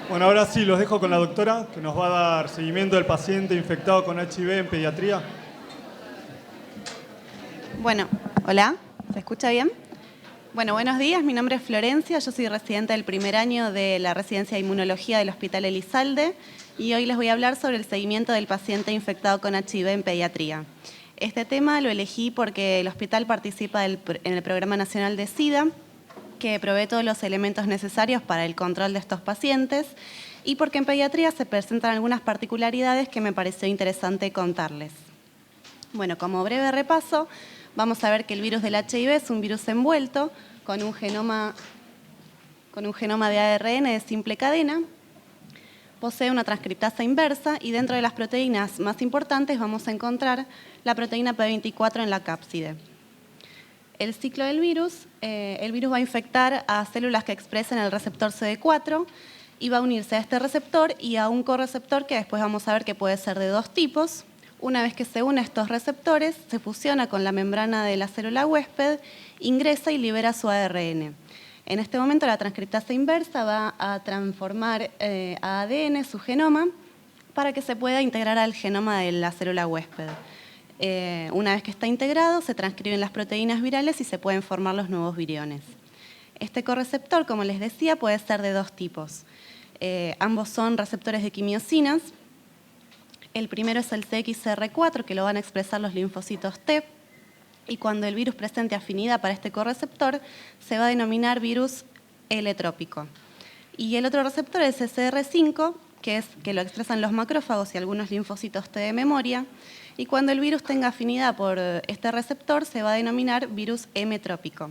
Bueno, ahora sí, los dejo con la doctora, que nos va a dar seguimiento del paciente infectado con HIV en pediatría. Bueno, hola, ¿se escucha bien? Bueno, buenos días, mi nombre es Florencia, yo soy residente del primer año de la residencia de inmunología del Hospital Elizalde y hoy les voy a hablar sobre el seguimiento del paciente infectado con HIV en pediatría. Este tema lo elegí porque el hospital participa en el Programa Nacional de SIDA, que provee todos los elementos necesarios para el control de estos pacientes y porque en pediatría se presentan algunas particularidades que me pareció interesante contarles. Bueno, como breve repaso, vamos a ver que el virus del HIV es un virus envuelto con un genoma de ARN de simple cadena, posee una transcriptasa inversa y dentro de las proteínas más importantes vamos a encontrar la proteína P24 en la cápside. El ciclo del virus, el virus va a infectar a células que expresen el receptor CD4 y va a unirse a este receptor y a un correceptor que después vamos a ver que puede ser de dos tipos. Una vez que se une a estos receptores, se fusiona con la membrana de la célula huésped, ingresa y libera su ARN. En este momento la transcriptasa inversa va a transformar a ADN su genoma para que se pueda integrar al genoma de la célula huésped. Una vez que está integrado, se transcriben las proteínas virales y se pueden formar los nuevos viriones. Este correceptor, como les decía, puede ser de dos tipos. Ambos son receptores de quimiosinas. El primero es el CXCR4, que lo van a expresar los linfocitos T, y cuando el virus presente afinidad para este correceptor, se va a denominar virus L-trópico. Y el otro receptor es CCR5, que lo expresan los macrófagos y algunos linfocitos T de memoria, y cuando el virus tenga afinidad por este receptor, se va a denominar virus M-trópico.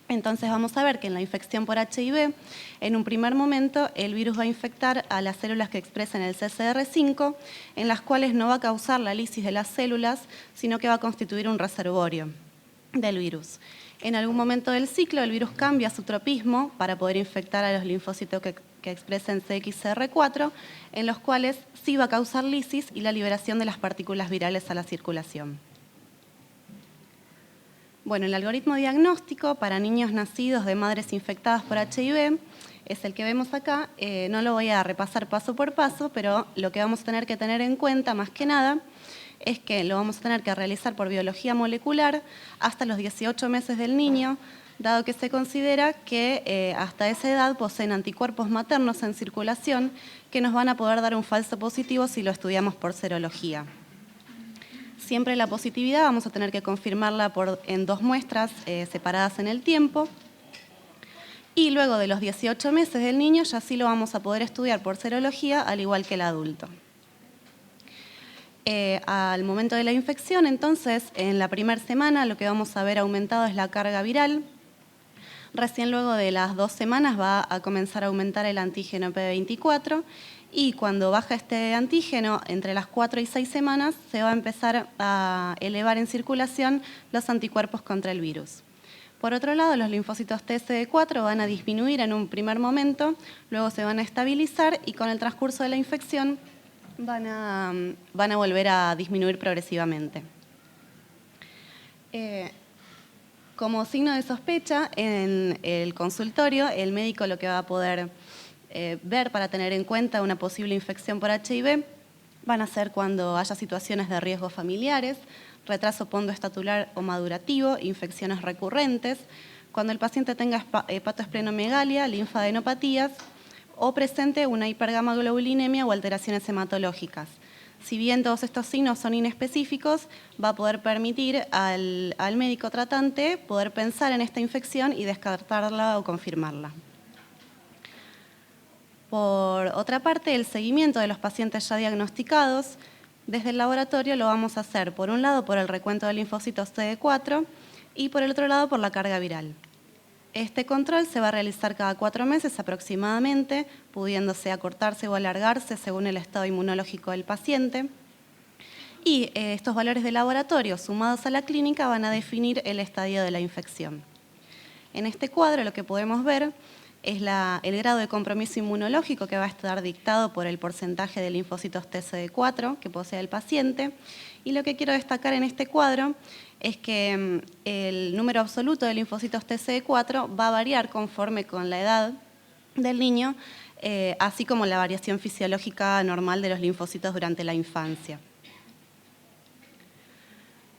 Entonces vamos a ver que en la infección por HIV, en un primer momento, el virus va a infectar a las células que expresan el CCR5, en las cuales no va a causar la lisis de las células, sino que va a constituir un reservorio del virus. En algún momento del ciclo, el virus cambia su tropismo para poder infectar a los linfocitos que expresen CXCR4, en los cuales sí va a causar lisis y la liberación de las partículas virales a la circulación. Bueno, el algoritmo diagnóstico para niños nacidos de madres infectadas por HIV es el que vemos acá. No lo voy a repasar paso por paso, pero lo que vamos a tener que tener en cuenta más que nada es que lo vamos a tener que realizar por biología molecular hasta los 18 meses del niño, dado que se considera que hasta esa edad poseen anticuerpos maternos en circulación que nos van a poder dar un falso positivo si lo estudiamos por serología. Siempre la positividad vamos a tener que confirmarla en dos muestras separadas en el tiempo. Y luego de los 18 meses del niño ya sí lo vamos a poder estudiar por serología, al igual que el adulto. Al momento de la infección, entonces, en la primera semana lo que vamos a ver aumentado es la carga viral. Recién luego de las 2 semanas va a comenzar a aumentar el antígeno P24 y cuando baja este antígeno, entre las 4 y 6 semanas, se va a empezar a elevar en circulación los anticuerpos contra el virus. Por otro lado, los linfocitos TCD4 van a disminuir en un primer momento, luego se van a estabilizar y con el transcurso de la infección van a volver a disminuir progresivamente. Como signo de sospecha, en el consultorio, el médico lo que va a poder ver para tener en cuenta una posible infección por HIV van a ser cuando haya situaciones de riesgo familiares, retraso pondoestatular o madurativo, infecciones recurrentes, cuando el paciente tenga hepatoesplenomegalia, linfadenopatías o presente una hipergamaglobulinemia o alteraciones hematológicas. Si bien todos estos signos son inespecíficos, va a poder permitir al médico tratante poder pensar en esta infección y descartarla o confirmarla. Por otra parte, el seguimiento de los pacientes ya diagnosticados desde el laboratorio lo vamos a hacer, por un lado, por el recuento de linfocitos CD4 y por el otro lado, por la carga viral. Este control se va a realizar cada 4 meses aproximadamente, pudiéndose acortarse o alargarse según el estado inmunológico del paciente. Y estos valores de laboratorio sumados a la clínica van a definir el estadio de la infección. En este cuadro lo que podemos ver es el grado de compromiso inmunológico que va a estar dictado por el porcentaje de linfocitos TCD4 que posee el paciente. Y lo que quiero destacar en este cuadro es que el número absoluto de linfocitos TCD4 va a variar conforme con la edad del niño, así como la variación fisiológica normal de los linfocitos durante la infancia.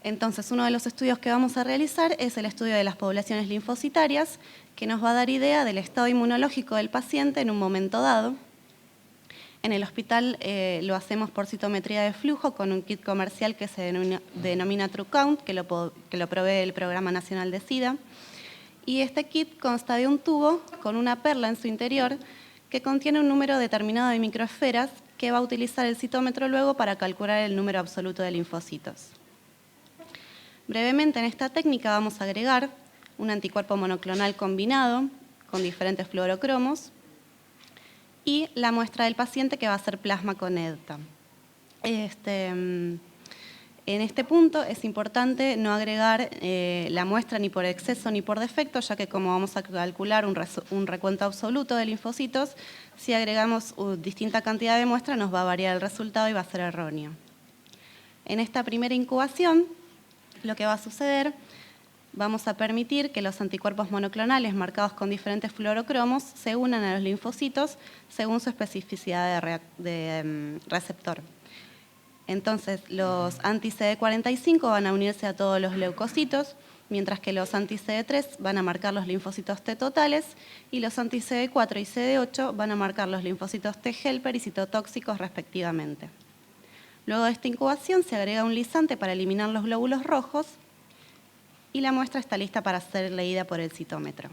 Entonces, uno de los estudios que vamos a realizar es el estudio de las poblaciones linfocitarias, que nos va a dar idea del estado inmunológico del paciente en un momento dado. En el hospital lo hacemos por citometría de flujo con un kit comercial que se denomina TrueCount, que lo provee el Programa Nacional de SIDA. Y este kit consta de un tubo con una perla en su interior que contiene un número determinado de microesferas que va a utilizar el citómetro luego para calcular el número absoluto de linfocitos. Brevemente, en esta técnica vamos a agregar un anticuerpo monoclonal combinado con diferentes fluorocromos y la muestra del paciente, que va a ser plasma con EDTA. En este punto es importante no agregar la muestra ni por exceso ni por defecto, ya que como vamos a calcular un recuento absoluto de linfocitos, si agregamos distinta cantidad de muestra nos va a variar el resultado y va a ser erróneo. En esta primera incubación, lo que va a suceder, vamos a permitir que los anticuerpos monoclonales marcados con diferentes fluorocromos se unan a los linfocitos según su especificidad de receptor. Entonces, los anti-CD45 van a unirse a todos los leucocitos, mientras que los anti-CD3 van a marcar los linfocitos T totales y los anti-CD4 y CD8 van a marcar los linfocitos T helper y citotóxicos respectivamente. Luego de esta incubación se agrega un lisante para eliminar los glóbulos rojos y la muestra está lista para ser leída por el citómetro.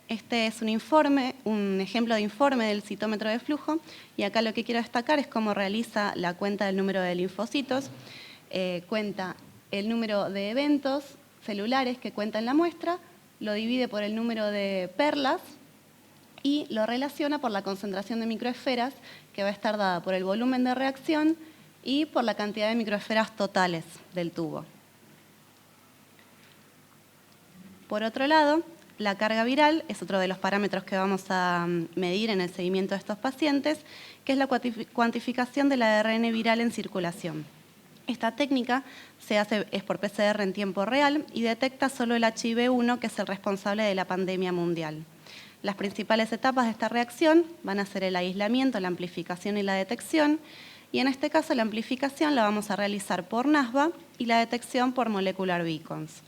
Este es un ejemplo de informe del citómetro de flujo, y acá lo que quiero destacar es cómo realiza la cuenta del número de linfocitos. Cuenta el número de eventos celulares que cuenta en la muestra, lo divide por el número de perlas y lo relaciona por la concentración de microesferas, que va a estar dada por el volumen de reacción y por la cantidad de microesferas totales del tubo. Por otro lado, la carga viral es otro de los parámetros que vamos a medir en el seguimiento de estos pacientes, que es la cuantificación del ARN viral en circulación. Esta técnica es por PCR en tiempo real y detecta solo el HIV-1, que es el responsable de la pandemia mundial. Las principales etapas de esta reacción van a ser el aislamiento, la amplificación y la detección, y en este caso la amplificación la vamos a realizar por NASBA y la detección por molecular beacons.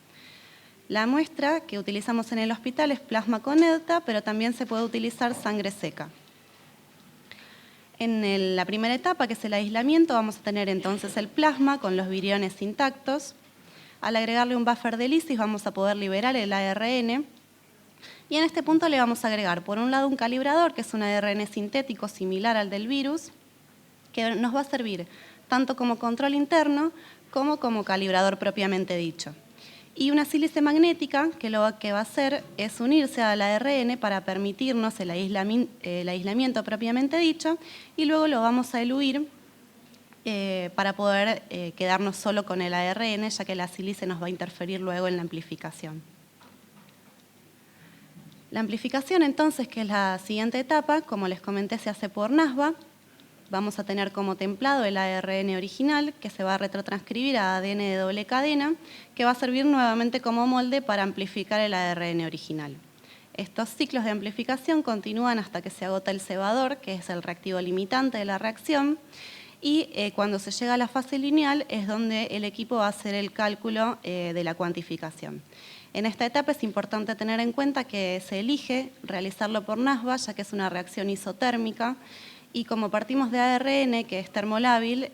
La muestra que utilizamos en el hospital es plasma con EDTA, pero también se puede utilizar sangre seca. En la primera etapa, que es el aislamiento, vamos a tener entonces el plasma con los viriones intactos. Al agregarle un buffer de lisis vamos a poder liberar el ARN. Y en este punto le vamos a agregar, por un lado, un calibrador, que es un ARN sintético similar al del virus, que nos va a servir tanto como control interno como calibrador propiamente dicho. Y una sílice magnética, que lo que va a hacer es unirse al ARN para permitirnos el aislamiento propiamente dicho, y luego lo vamos a eluir para poder quedarnos solo con el ARN, ya que la sílice nos va a interferir luego en la amplificación. La amplificación, entonces, que es la siguiente etapa, como les comenté, se hace por NASBA. Vamos a tener como templado el ARN original, que se va a retrotranscribir a ADN de doble cadena, que va a servir nuevamente como molde para amplificar el ARN original. Estos ciclos de amplificación continúan hasta que se agota el cebador, que es el reactivo limitante de la reacción, y cuando se llega a la fase lineal es donde el equipo va a hacer el cálculo de la cuantificación. En esta etapa es importante tener en cuenta que se elige realizarlo por NASBA, ya que es una reacción isotérmica, y como partimos de ARN, que es termolábil,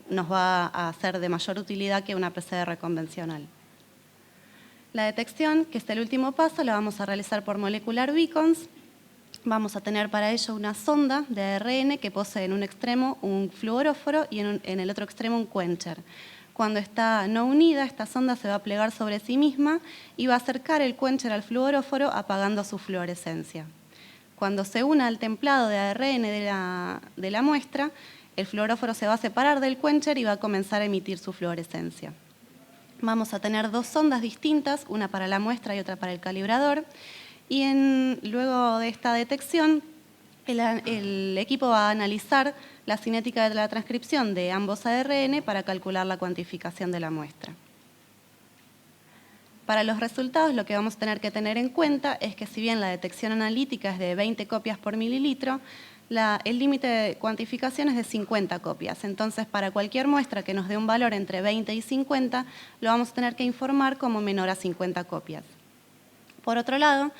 nos va a ser de mayor utilidad que una PCR convencional. La detección, que es el último paso, la vamos a realizar por molecular beacons. Vamos a tener para ello una sonda de ARN que posee en un extremo un fluoróforo y en el otro extremo un quencher. Cuando está no unida, esta sonda se va a plegar sobre sí misma y va a acercar el quencher al fluoróforo, apagando su fluorescencia. Cuando se una al templado de ARN de la muestra, el fluoróforo se va a separar del quencher y va a comenzar a emitir su fluorescencia. Vamos a tener dos sondas distintas, una para la muestra y otra para el calibrador, y luego de esta detección, el equipo va a analizar la cinética de la transcripción de ambos ARN para calcular la cuantificación de la muestra. Para los resultados, lo que vamos a tener que tener en cuenta es que si bien la detección analítica es de 20 copias por mililitro, el límite de cuantificación es de 50 copias. Entonces, para cualquier muestra que nos dé un valor entre 20 y 50, lo vamos a tener que informar como menor a 50 copias. Por otro lado,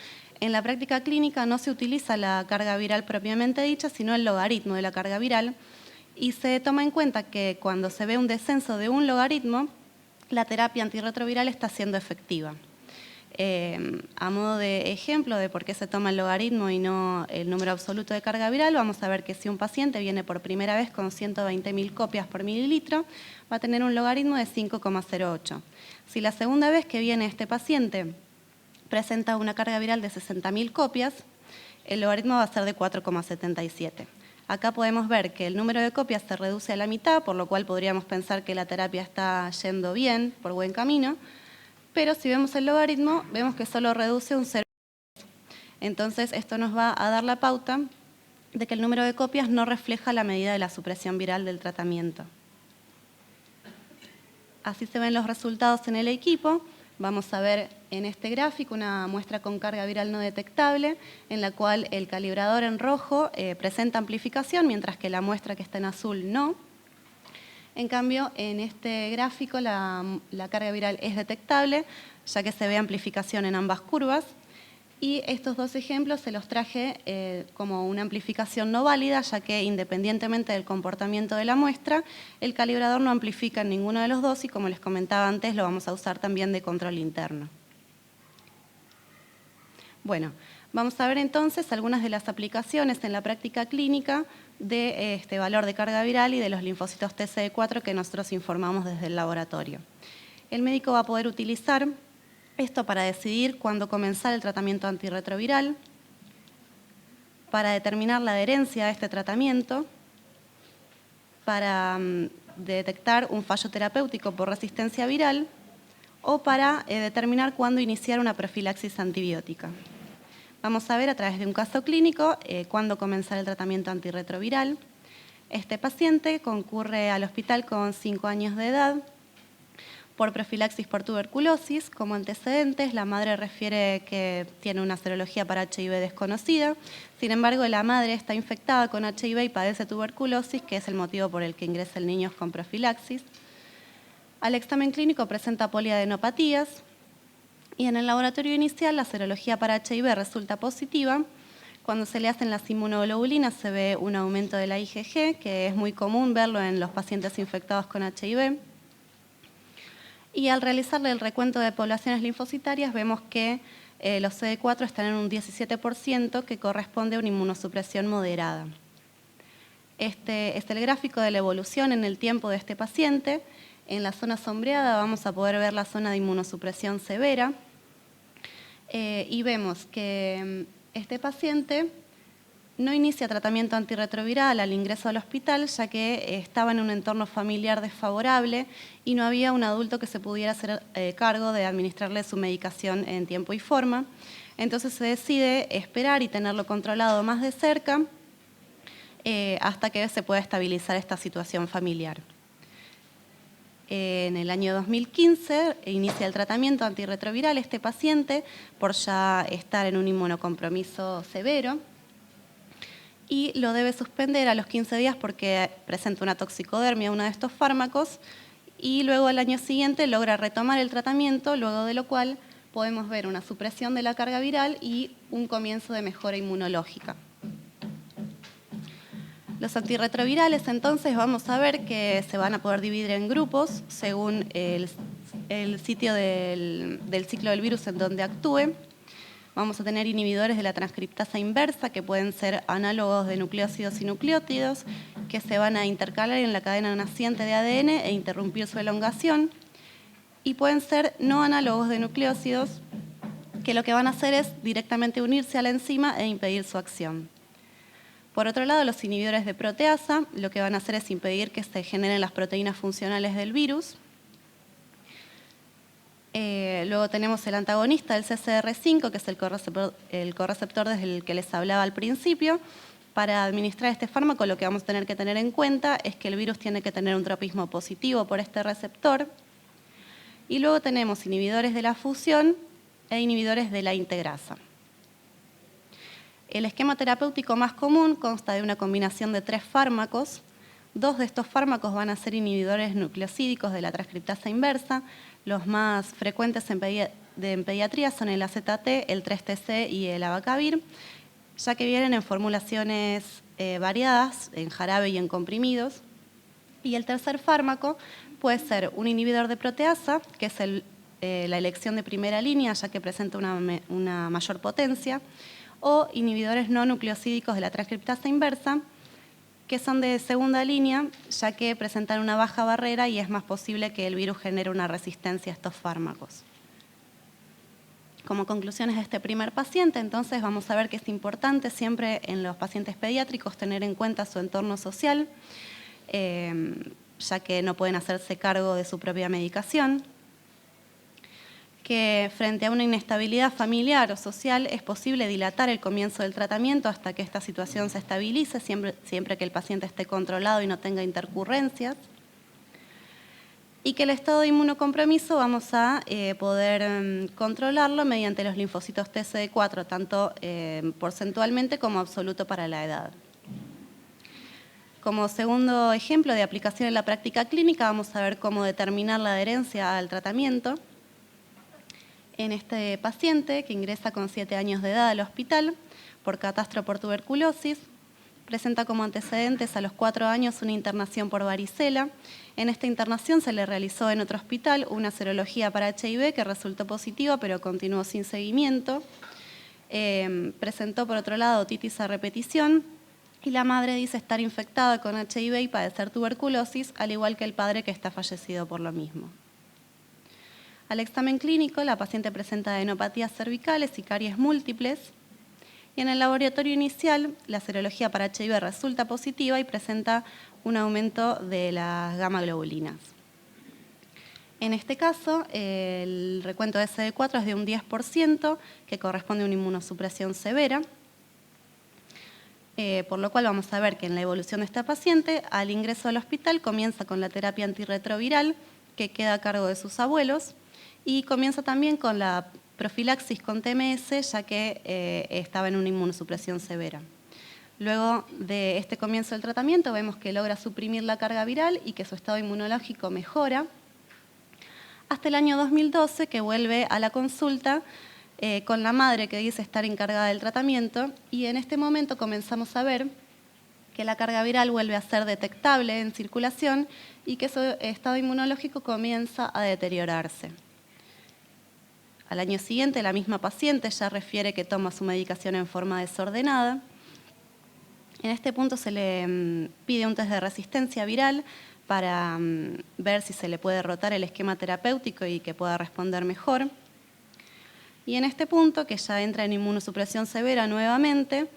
en la práctica clínica no se utiliza la carga viral propiamente dicha, sino el logaritmo de la carga viral, y se toma en cuenta que cuando se ve un descenso de un logaritmo, la terapia antirretroviral está siendo efectiva. A modo de ejemplo de por qué se toma el logaritmo y no el número absoluto de carga viral, vamos a ver que si un paciente viene por primera vez con 120.000 copias por mililitro, va a tener un logaritmo de 5,08. Si la segunda vez que viene este paciente presenta una carga viral de 60.000 copias, el logaritmo va a ser de 4,77. Acá podemos ver que el número de copias se reduce a la mitad, por lo cual podríamos pensar que la terapia está yendo bien, por buen camino, pero si vemos el logaritmo, vemos que solo reduce un 0. Entonces, esto nos va a dar la pauta de que el número de copias no refleja la medida de la supresión viral del tratamiento. Así se ven los resultados en el equipo. Vamos a ver en este gráfico una muestra con carga viral no detectable, en la cual el calibrador en rojo presenta amplificación, mientras que la muestra que está en azul no. En cambio, en este gráfico la carga viral es detectable, ya que se ve amplificación en ambas curvas. Y estos dos ejemplos se los traje como una amplificación no válida, ya que independientemente del comportamiento de la muestra, el calibrador no amplifica en ninguno de los dos y, como les comentaba antes, lo vamos a usar también de control interno. Bueno, vamos a ver entonces algunas de las aplicaciones en la práctica clínica de este valor de carga viral y de los linfocitos TCD4 que nosotros informamos desde el laboratorio. El médico va a poder utilizar esto para decidir cuándo comenzar el tratamiento antirretroviral, para determinar la adherencia a este tratamiento, para detectar un fallo terapéutico por resistencia viral o para determinar cuándo iniciar una profilaxis antibiótica. Vamos a ver a través de un caso clínico cuándo comenzar el tratamiento antirretroviral. Este paciente concurre al hospital con 5 años de edad por profilaxis por tuberculosis. Como antecedentes, la madre refiere que tiene una serología para HIV desconocida. Sin embargo, la madre está infectada con HIV y padece tuberculosis, que es el motivo por el que ingresa el niño con profilaxis. Al examen clínico presenta poliadenopatías. Y en el laboratorio inicial la serología para HIV resulta positiva. Cuando se le hacen las inmunoglobulinas se ve un aumento de la IgG, que es muy común verlo en los pacientes infectados con HIV. Y al realizarle el recuento de poblaciones linfocitarias vemos que los CD4 están en un 17%, que corresponde a una inmunosupresión moderada. Este es el gráfico de la evolución en el tiempo de este paciente. En la zona sombreada vamos a poder ver la zona de inmunosupresión severa y vemos que este paciente no inicia tratamiento antirretroviral al ingreso al hospital, ya que estaba en un entorno familiar desfavorable y no había un adulto que se pudiera hacer cargo de administrarle su medicación en tiempo y forma. Entonces se decide esperar y tenerlo controlado más de cerca hasta que se pueda estabilizar esta situación familiar. En el año 2015 inicia el tratamiento antirretroviral este paciente por ya estar en un inmunocompromiso severo y lo debe suspender a los 15 días porque presenta una toxicodermia a uno de estos fármacos y luego al año siguiente logra retomar el tratamiento, luego de lo cual podemos ver una supresión de la carga viral y un comienzo de mejora inmunológica. Los antirretrovirales, entonces, vamos a ver que se van a poder dividir en grupos según el sitio del ciclo del virus en donde actúe. Vamos a tener inhibidores de la transcriptasa inversa, que pueden ser análogos de nucleósidos y nucleótidos, que se van a intercalar en la cadena naciente de ADN e interrumpir su elongación. Y pueden ser no análogos de nucleósidos, que lo que van a hacer es directamente unirse a la enzima e impedir su acción. Por otro lado, los inhibidores de proteasa lo que van a hacer es impedir que se generen las proteínas funcionales del virus. Luego tenemos el antagonista del CCR5, que es el correceptor desde el que les hablaba al principio. Para administrar este fármaco lo que vamos a tener que tener en cuenta es que el virus tiene que tener un tropismo positivo por este receptor. Y luego tenemos inhibidores de la fusión e inhibidores de la integrasa. El esquema terapéutico más común consta de una combinación de 3 fármacos. 2 de estos fármacos van a ser inhibidores nucleosídicos de la transcriptasa inversa. Los más frecuentes en pediatría son el AZT, el 3-TC y el abacavir, ya que vienen en formulaciones variadas, en jarabe y en comprimidos. Y el tercer fármaco puede ser un inhibidor de proteasa, que es la elección de primera línea, ya que presenta una mayor potencia, o inhibidores no nucleosídicos de la transcriptasa inversa, que son de segunda línea, ya que presentan una baja barrera y es más posible que el virus genere una resistencia a estos fármacos. Como conclusiones de este primer paciente, entonces vamos a ver que es importante siempre en los pacientes pediátricos tener en cuenta su entorno social, ya que no pueden hacerse cargo de su propia medicación, que frente a una inestabilidad familiar o social es posible dilatar el comienzo del tratamiento hasta que esta situación se estabilice, siempre que el paciente esté controlado y no tenga intercurrencias, y que el estado de inmunocompromiso vamos a poder controlarlo mediante los linfocitos TCD4, tanto porcentualmente como absoluto para la edad. Como segundo ejemplo de aplicación en la práctica clínica, vamos a ver cómo determinar la adherencia al tratamiento. En este paciente, que ingresa con 7 años de edad al hospital por catastro por tuberculosis, presenta como antecedentes a los 4 años una internación por varicela. En esta internación se le realizó en otro hospital una serología para HIV que resultó positiva, pero continuó sin seguimiento. Presentó, por otro lado, otitis a repetición, y la madre dice estar infectada con HIV y padecer tuberculosis, al igual que el padre, que está fallecido por lo mismo. Al examen clínico, la paciente presenta adenopatías cervicales y caries múltiples, y en el laboratorio inicial, la serología para HIV resulta positiva y presenta un aumento de las gamma globulinas. En este caso, el recuento de CD4 es de un 10%, que corresponde a una inmunosupresión severa, por lo cual vamos a ver que en la evolución de esta paciente, al ingreso al hospital, comienza con la terapia antirretroviral, que queda a cargo de sus abuelos, y comienza también con la profilaxis con TMS, ya que estaba en una inmunosupresión severa. Luego de este comienzo del tratamiento vemos que logra suprimir la carga viral y que su estado inmunológico mejora, hasta el año 2012, que vuelve a la consulta con la madre, que dice estar encargada del tratamiento, y en este momento comenzamos a ver que la carga viral vuelve a ser detectable en circulación y que su estado inmunológico comienza a deteriorarse. Al año siguiente, la misma paciente ya refiere que toma su medicación en forma desordenada. En este punto se le pide un test de resistencia viral para ver si se le puede rotar el esquema terapéutico y que pueda responder mejor. Y en este punto, que ya entra en inmunosupresión severa nuevamente,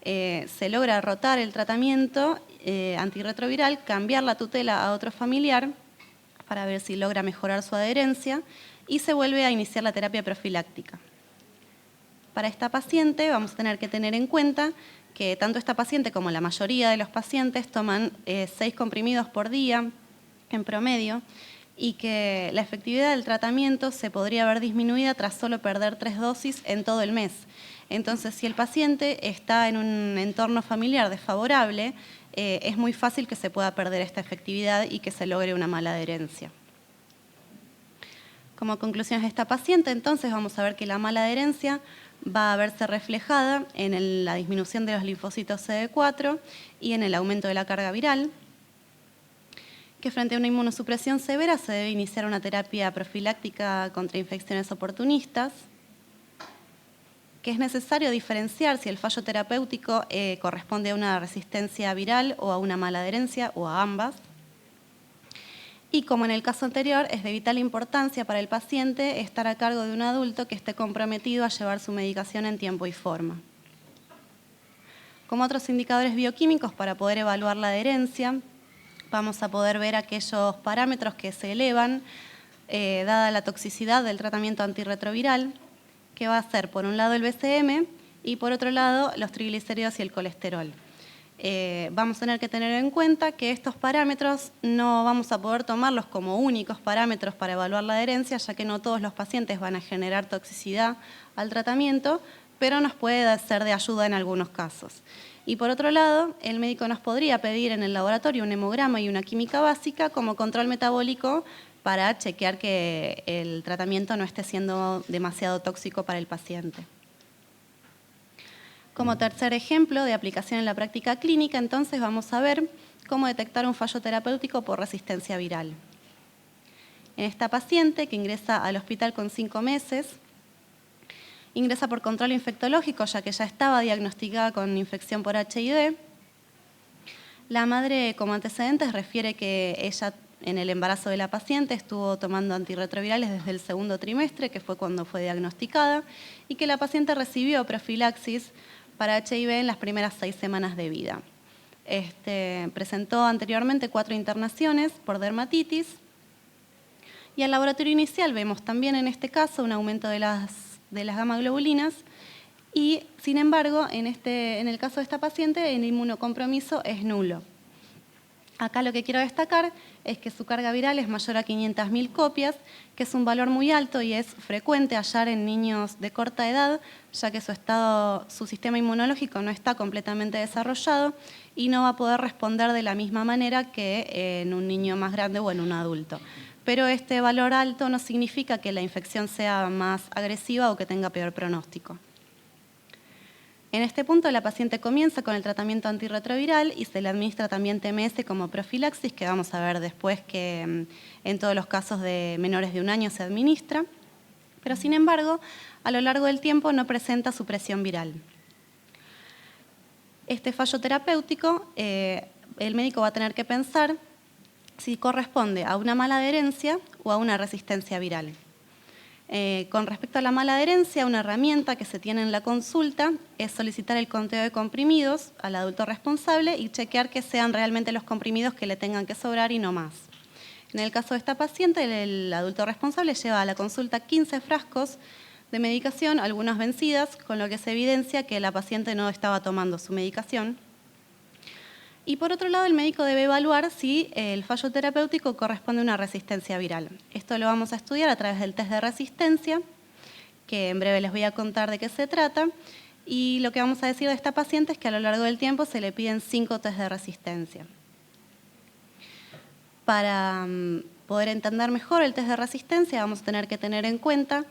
se logra rotar el tratamiento antirretroviral, cambiar la tutela a otro familiar para ver si logra mejorar su adherencia, y se vuelve a iniciar la terapia profiláctica. Para esta paciente vamos a tener que tener en cuenta que tanto esta paciente como la mayoría de los pacientes toman 6 comprimidos por día en promedio, y que la efectividad del tratamiento se podría ver disminuida tras solo perder 3 dosis en todo el mes. Entonces, si el paciente está en un entorno familiar desfavorable, es muy fácil que se pueda perder esta efectividad y que se logre una mala adherencia. Como conclusiones de esta paciente, entonces, vamos a ver que la mala adherencia va a verse reflejada en la disminución de los linfocitos CD4 y en el aumento de la carga viral, que frente a una inmunosupresión severa se debe iniciar una terapia profiláctica contra infecciones oportunistas, que es necesario diferenciar si el fallo terapéutico corresponde a una resistencia viral o a una mala adherencia o a ambas. Y como en el caso anterior, es de vital importancia para el paciente estar a cargo de un adulto que esté comprometido a llevar su medicación en tiempo y forma. Como otros indicadores bioquímicos para poder evaluar la adherencia, vamos a poder ver aquellos parámetros que se elevan dada la toxicidad del tratamiento antirretroviral, que va a ser por un lado el BCM y por otro lado los triglicéridos y el colesterol. vamos a tener que tener en cuenta que estos parámetros no vamos a poder tomarlos como únicos parámetros para evaluar la adherencia, ya que no todos los pacientes van a generar toxicidad al tratamiento, pero nos puede ser de ayuda en algunos casos. Y por otro lado, el médico nos podría pedir en el laboratorio un hemograma y una química básica como control metabólico para chequear que el tratamiento no esté siendo demasiado tóxico para el paciente. Como tercer ejemplo de aplicación en la práctica clínica, entonces vamos a ver cómo detectar un fallo terapéutico por resistencia viral. En esta paciente que ingresa al hospital con 5 meses, ingresa por control infectológico ya que ya estaba diagnosticada con infección por HIV. La madre como antecedentes refiere que ella en el embarazo de la paciente estuvo tomando antirretrovirales desde el segundo trimestre, que fue cuando fue diagnosticada, y que la paciente recibió profilaxis para HIV en las primeras 6 semanas de vida. Presentó anteriormente 4 internaciones por dermatitis y al laboratorio inicial vemos también en este caso un aumento de las gamma-globulinas y, sin embargo, en el caso de esta paciente el inmunocompromiso es nulo. Acá lo que quiero destacar es que su carga viral es mayor a 500.000 copias, que es un valor muy alto y es frecuente hallar en niños de corta edad, ya que su sistema inmunológico no está completamente desarrollado y no va a poder responder de la misma manera que en un niño más grande o en un adulto. Pero este valor alto no significa que la infección sea más agresiva o que tenga peor pronóstico. En este punto, la paciente comienza con el tratamiento antirretroviral y se le administra también TMS como profilaxis, que vamos a ver después que en todos los casos de menores de 1 año se administra, pero sin embargo, a lo largo del tiempo no presenta supresión viral. Este fallo terapéutico, el médico va a tener que pensar si corresponde a una mala adherencia o a una resistencia viral. Con respecto a la mala adherencia, una herramienta que se tiene en la consulta es solicitar el conteo de comprimidos al adulto responsable y chequear que sean realmente los comprimidos que le tengan que sobrar y no más. En el caso de esta paciente, el adulto responsable lleva a la consulta 15 frascos de medicación, algunas vencidas, con lo que se evidencia que la paciente no estaba tomando su medicación. Y por otro lado, el médico debe evaluar si el fallo terapéutico corresponde a una resistencia viral. Esto lo vamos a estudiar a través del test de resistencia, que en breve les voy a contar de qué se trata. Y lo que vamos a decir de esta paciente es que a lo largo del tiempo se le piden 5 test de resistencia. Para poder entender mejor el test de resistencia, vamos a tener que tener en cuenta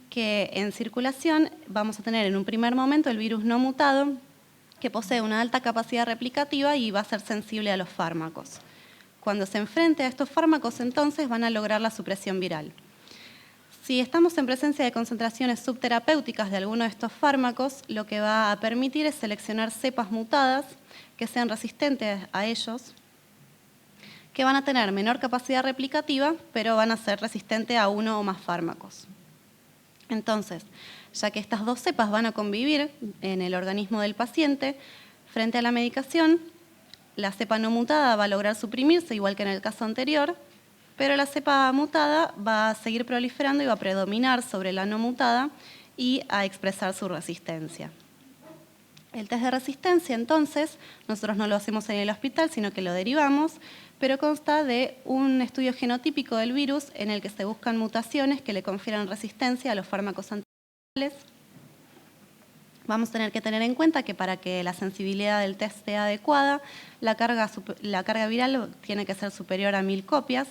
que en circulación vamos a tener en un primer momento el virus no mutado, que posee una alta capacidad replicativa y va a ser sensible a los fármacos. Cuando se enfrente a estos fármacos, entonces, van a lograr la supresión viral. Si estamos en presencia de concentraciones subterapéuticas de alguno de estos fármacos, lo que va a permitir es seleccionar cepas mutadas que sean resistentes a ellos, que van a tener menor capacidad replicativa, pero van a ser resistentes a uno o más fármacos. Entonces, ya que estas 2 cepas van a convivir en el organismo del paciente, frente a la medicación, la cepa no mutada va a lograr suprimirse, igual que en el caso anterior, pero la cepa mutada va a seguir proliferando y va a predominar sobre la no mutada y a expresar su resistencia. El test de resistencia, entonces, nosotros no lo hacemos en el hospital, sino que lo derivamos, pero consta de un estudio genotípico del virus en el que se buscan mutaciones que le confieran resistencia a los fármacos antivirales. Vamos a tener que tener en cuenta que para que la sensibilidad del test sea adecuada, la carga viral tiene que ser superior a 1000 copias.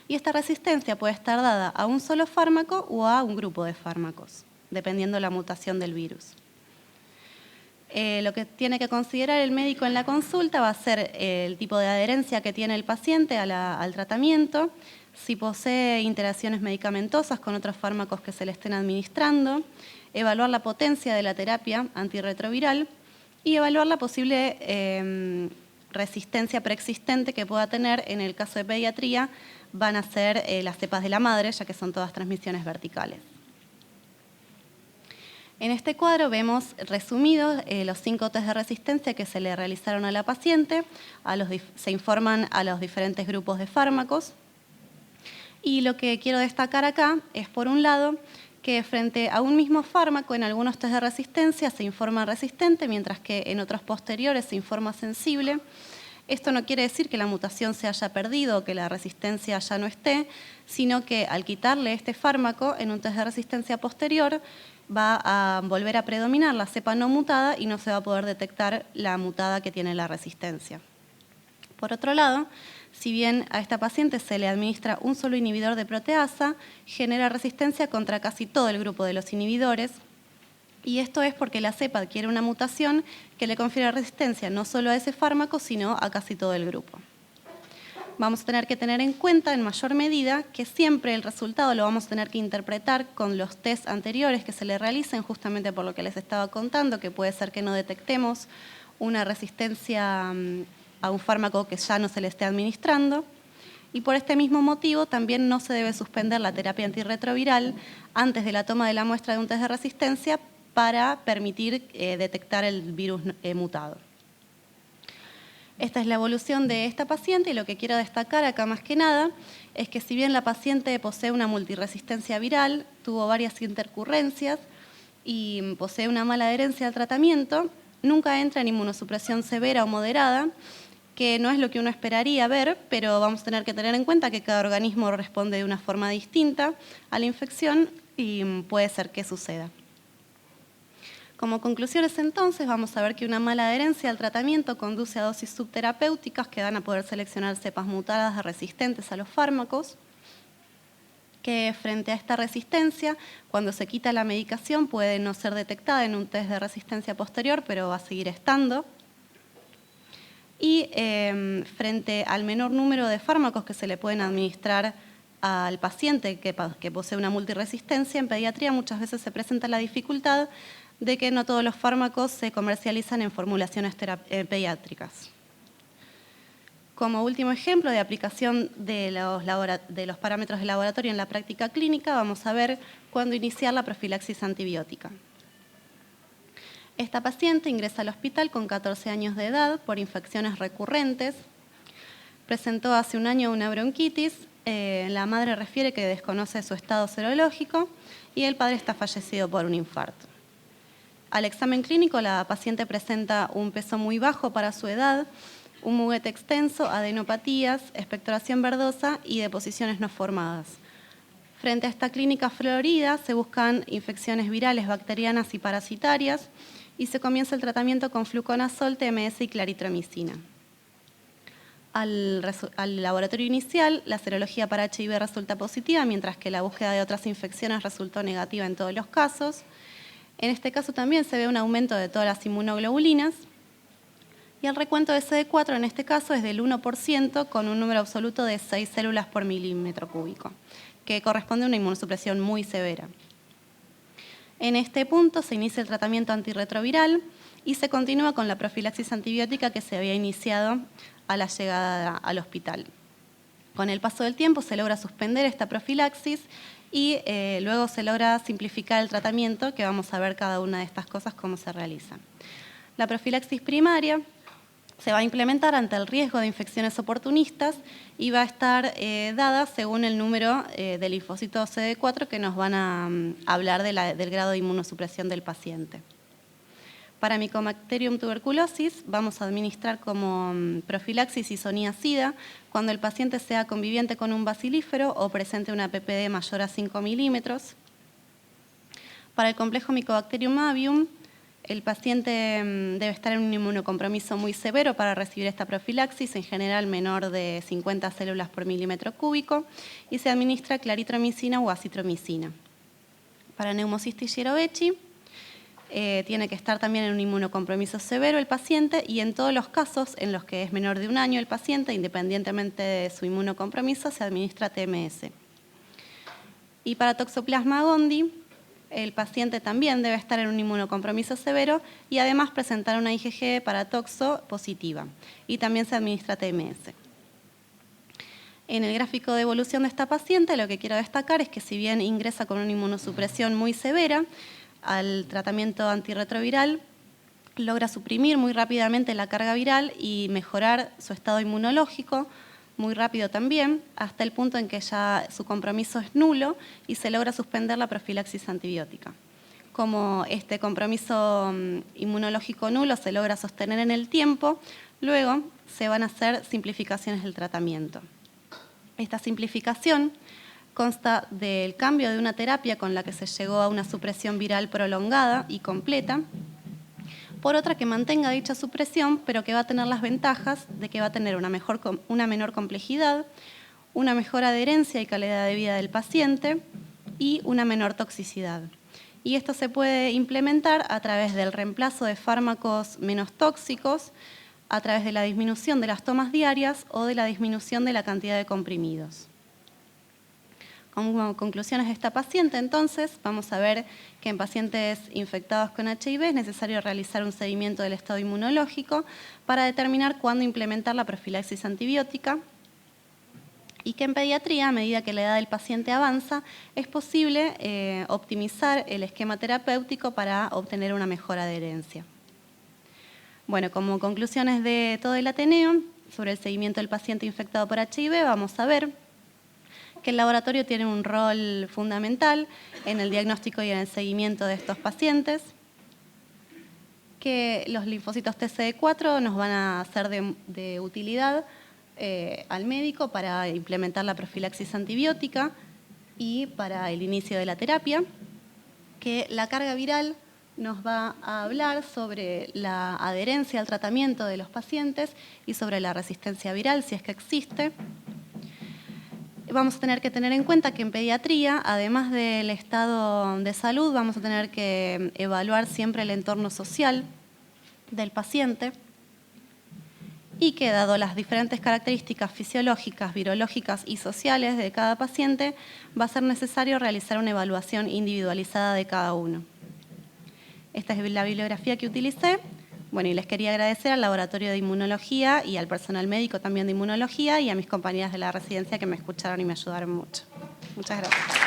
Y esta resistencia puede estar dada a un solo fármaco o a un grupo de fármacos, dependiendo de la mutación del virus. Lo que tiene que considerar el médico en la consulta va a ser el tipo de adherencia que tiene el paciente al tratamiento, si posee interacciones medicamentosas con otros fármacos que se le estén administrando, evaluar la potencia de la terapia antirretroviral y evaluar la posible resistencia preexistente que pueda tener. En el caso de pediatría van a ser las cepas de la madre, ya que son todas transmisiones verticales. En este cuadro vemos resumidos los 5 test de resistencia que se le realizaron a la paciente, se informan a los diferentes grupos de fármacos. Y lo que quiero destacar acá es, por un lado, que frente a un mismo fármaco en algunos test de resistencia se informa resistente, mientras que en otros posteriores se informa sensible. Esto no quiere decir que la mutación se haya perdido o que la resistencia ya no esté, sino que al quitarle este fármaco en un test de resistencia posterior va a volver a predominar la cepa no mutada y no se va a poder detectar la mutada que tiene la resistencia. Por otro lado, si bien a esta paciente se le administra un solo inhibidor de proteasa, genera resistencia contra casi todo el grupo de los inhibidores, y esto es porque la cepa adquiere una mutación que le confiere resistencia no solo a ese fármaco, sino a casi todo el grupo. Vamos a tener que tener en cuenta en mayor medida que siempre el resultado lo vamos a tener que interpretar con los test anteriores que se le realicen, justamente por lo que les estaba contando, que puede ser que no detectemos una resistencia a un fármaco que ya no se le esté administrando. Y por este mismo motivo también no se debe suspender la terapia antirretroviral antes de la toma de la muestra de un test de resistencia para permitir detectar el virus mutado. Esta es la evolución de esta paciente y lo que quiero destacar acá más que nada es que si bien la paciente posee una multiresistencia viral, tuvo varias intercurrencias y posee una mala adherencia al tratamiento, nunca entra en inmunosupresión severa o moderada, que no es lo que uno esperaría ver, pero vamos a tener que tener en cuenta que cada organismo responde de una forma distinta a la infección y puede ser que suceda. Como conclusiones entonces vamos a ver que una mala adherencia al tratamiento conduce a dosis subterapéuticas que van a poder seleccionar cepas mutadas resistentes a los fármacos, que frente a esta resistencia, cuando se quita la medicación puede no ser detectada en un test de resistencia posterior, pero va a seguir estando. Y frente al menor número de fármacos que se le pueden administrar al paciente que posee una multiresistencia, en pediatría muchas veces se presenta la dificultad de que no todos los fármacos se comercializan en formulaciones pediátricas. Como último ejemplo de aplicación de los parámetros de laboratorio en la práctica clínica, vamos a ver cuándo iniciar la profilaxis antibiótica. Esta paciente ingresa al hospital con 14 años de edad por infecciones recurrentes. Presentó hace un año una bronquitis. La madre refiere que desconoce su estado serológico y el padre está fallecido por un infarto. Al examen clínico, la paciente presenta un peso muy bajo para su edad, un muguete extenso, adenopatías, expectoración verdosa y deposiciones no formadas. Frente a esta clínica florida, se buscan infecciones virales, bacterianas y parasitarias y se comienza el tratamiento con fluconazol, TMS y claritromicina. Al laboratorio inicial, la serología para HIV resulta positiva, mientras que la búsqueda de otras infecciones resultó negativa en todos los casos. En este caso también se ve un aumento de todas las inmunoglobulinas y el recuento de CD4 en este caso es del 1% con un número absoluto de 6 células por milímetro cúbico, que corresponde a una inmunosupresión muy severa. En este punto se inicia el tratamiento antirretroviral y se continúa con la profilaxis antibiótica que se había iniciado a la llegada al hospital. Con el paso del tiempo se logra suspender esta profilaxis y luego se logra simplificar el tratamiento, que vamos a ver cada una de estas cosas cómo se realiza. La profilaxis primaria se va a implementar ante el riesgo de infecciones oportunistas y va a estar dada según el número de linfocitos CD4 que nos van a hablar del grado de inmunosupresión del paciente. Para Mycobacterium tuberculosis vamos a administrar como profilaxis isoniazida cuando el paciente sea conviviente con un bacilífero o presente una PPD mayor a 5 milímetros. Para el complejo Mycobacterium avium, el paciente debe estar en un inmunocompromiso muy severo para recibir esta profilaxis, en general menor de 50 células por milímetro cúbico, y se administra claritromicina o acitromicina. Para Pneumocystis jirovecii, tiene que estar también en un inmunocompromiso severo el paciente y en todos los casos en los que es menor de un año el paciente, independientemente de su inmunocompromiso, se administra TMS. Y para Toxoplasma gondii, el paciente también debe estar en un inmunocompromiso severo y además presentar una IgG para toxo positiva y también se administra TMS. En el gráfico de evolución de esta paciente lo que quiero destacar es que si bien ingresa con una inmunosupresión muy severa, al tratamiento antirretroviral logra suprimir muy rápidamente la carga viral y mejorar su estado inmunológico, muy rápido también, hasta el punto en que ya su compromiso es nulo y se logra suspender la profilaxis antibiótica. Como este compromiso inmunológico nulo se logra sostener en el tiempo, luego se van a hacer simplificaciones del tratamiento. Esta simplificación consta del cambio de una terapia con la que se llegó a una supresión viral prolongada y completa, por otra que mantenga dicha supresión, pero que va a tener las ventajas de que va a tener una menor complejidad, una mejor adherencia y calidad de vida del paciente y una menor toxicidad. Y esto se puede implementar a través del reemplazo de fármacos menos tóxicos, a través de la disminución de las tomas diarias o de la disminución de la cantidad de comprimidos. Como conclusiones de esta paciente, entonces, vamos a ver que en pacientes infectados con HIV es necesario realizar un seguimiento del estado inmunológico para determinar cuándo implementar la profilaxis antibiótica y que en pediatría, a medida que la edad del paciente avanza, es posible optimizar el esquema terapéutico para obtener una mejor adherencia. Bueno, como conclusiones de todo el Ateneo, sobre el seguimiento del paciente infectado por HIV, vamos a ver que el laboratorio tiene un rol fundamental en el diagnóstico y en el seguimiento de estos pacientes, que los linfocitos TCD4 nos van a ser de utilidad al médico para implementar la profilaxis antibiótica y para el inicio de la terapia, que la carga viral nos va a hablar sobre la adherencia al tratamiento de los pacientes y sobre la resistencia viral, si es que existe. Vamos a tener que tener en cuenta que en pediatría, además del estado de salud, vamos a tener que evaluar siempre el entorno social del paciente y que, dado las diferentes características fisiológicas, virológicas y sociales de cada paciente, va a ser necesario realizar una evaluación individualizada de cada uno. Esta es la bibliografía que utilicé. Bueno, y les quería agradecer al Laboratorio de Inmunología y al personal médico también de Inmunología y a mis compañeras de la residencia que me escucharon y me ayudaron mucho. Muchas gracias.